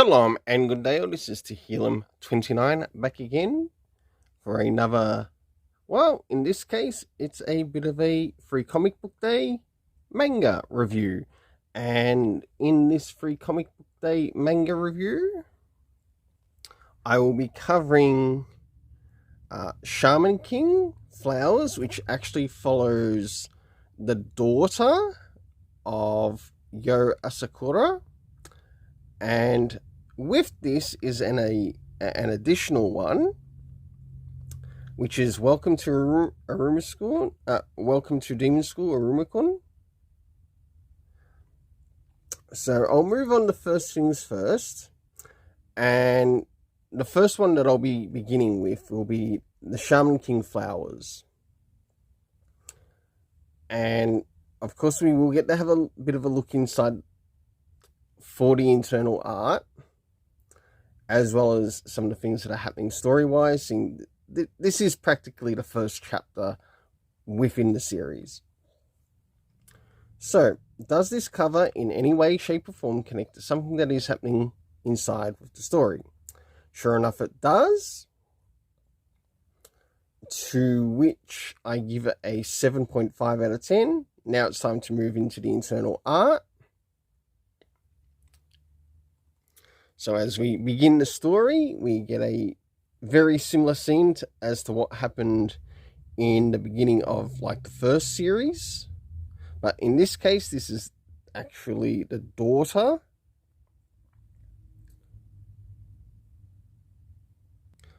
Shalom and good day. This is Tehillim29 back again for another, well, in this case, it's a bit of a free comic book day manga review. And in this free comic book day manga review, I will be covering Shaman King Flowers, which actually follows the daughter of Yo Asakura. And with this is an additional one, which is Welcome to Iruma School. Welcome to Demon School, Iruma-kun. So I'll move on to first things first, and the first one that I'll be beginning with will be the Shaman King Flowers. And of course, we will get to have a bit of a look inside for the internal art, as well as some of the things that are happening story-wise. This is practically the first chapter within the series. So, does this cover in any way, shape, or form connect to something that is happening inside with the story? Sure enough, it does. To which I give it a 7.5 out of 10. Now it's time to move into the internal art. So as we begin the story, we get a very similar scene as to what happened in the beginning of the first series. But in this case, this is actually the daughter.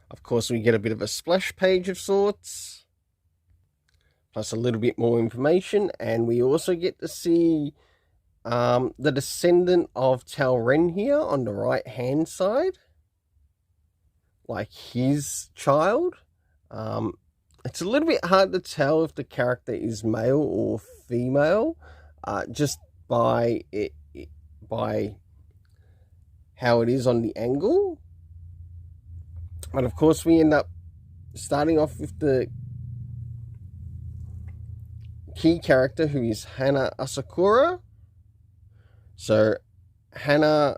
Of course, we get a bit of a splash page of sorts, plus a little bit more information, and we also get to see the descendant of Talren here on the right hand side, like his child. It's a little bit hard to tell if the character is male or female, just by how it is on the angle. But of course, we end up starting off with the key character, who is Hana Asakura. So Hana,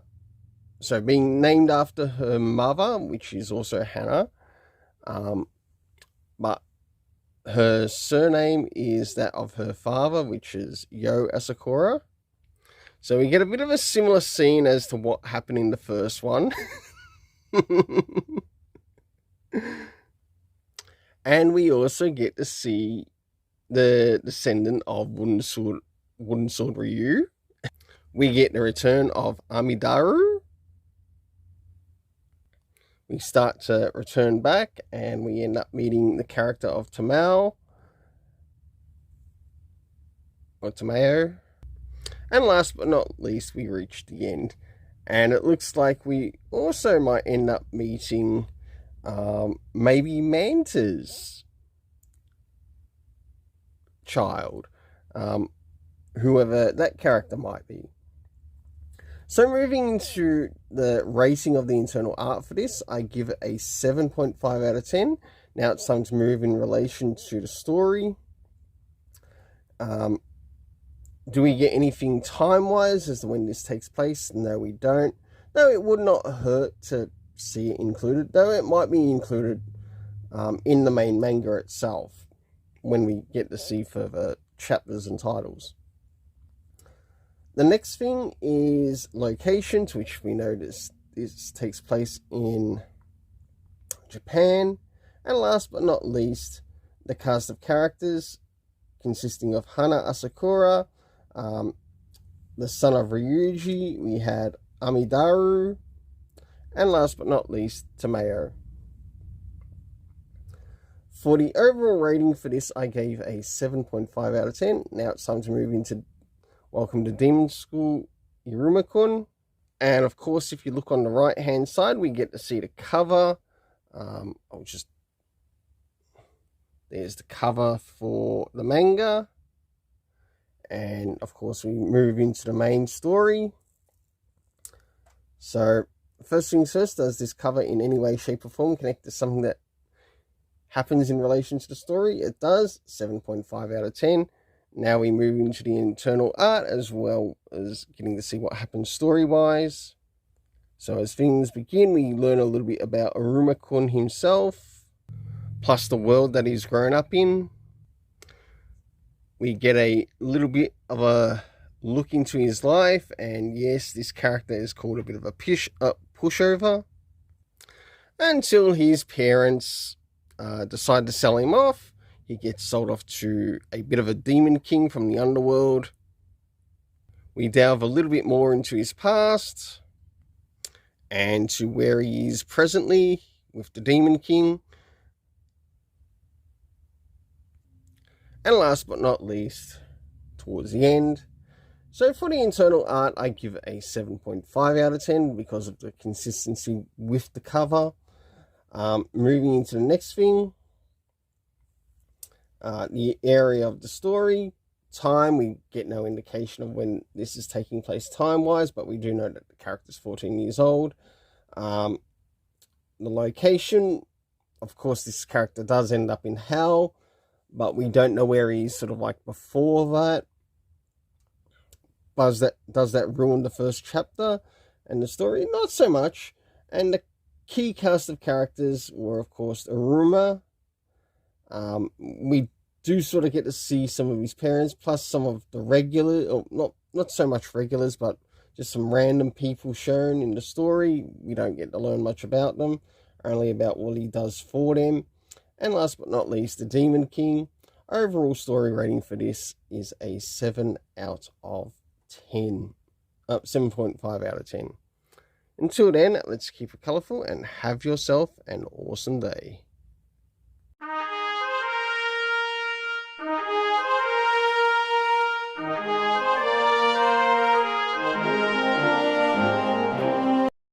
being named after her mother, which is also Hana, but her surname is that of her father, which is Yo Asakura. So we get a bit of a similar scene as to what happened in the first one. And we also get to see the descendant of Wooden Sword Ryu. We get the return of Amidaru. We start to return back, and we end up meeting the character of Tamao. Or Tamao. And last but not least, we reach the end. And it looks like we also might end up meeting maybe Manta's child. Whoever that character might be. So moving into the rating of the internal art for this, I give it a 7.5 out of 10. Now it's time to move in relation to the story. Do we get anything time-wise as to when this takes place? No, we don't. Though it would not hurt to see it included, though it might be included in the main manga itself when we get to see further chapters and titles. The next thing is locations, which we know this takes place in Japan. And last but not least, the cast of characters consisting of Hana Asakura, the son of Ryuji, we had Amidaru, and last but not least, Tamao. For the overall rating for this, I gave a 7.5 out of 10. Now it's time to move into Welcome to Demon School, Iruma-kun. And of course, if you look on the right hand side, we get to see the cover. There's the cover for the manga. And of course, we move into the main story. So, first things first, does this cover in any way, shape, or form connect to something that happens in relation to the story? It does. 7.5 out of 10. Now we move into the internal art, as well as getting to see what happens story-wise. So as things begin, we learn a little bit about Iruma-kun himself, plus the world that he's grown up in. We get a little bit of a look into his life, and yes, this character is called a bit of a pushover, until his parents decide to sell him off. He gets sold off to a bit of a demon king from the underworld. We delve a little bit more into his past and to where he is presently with the demon king. And last but not least, towards the end. So for the internal art, I give it a 7.5 out of 10 because of the consistency with the cover. Moving into the next thing, the area of the story. Time, we get no indication of when this is taking place time-wise, but we do know that the character's 14 years old. The location, of course, this character does end up in hell, but we don't know where he's sort of like before that. Does that ruin the first chapter and the story? Not so much. And the key cast of characters were, of course, Iruma. We do sort of get to see some of his parents, plus some of the regular, or not so much regulars, but just some random people shown in the story. We don't get to learn much about them, only about what he does for them. And last but not least, the Demon King. Overall story rating for this is a 7 out of 10. 7.5 out of 10. Until then, let's keep it colourful and have yourself an awesome day.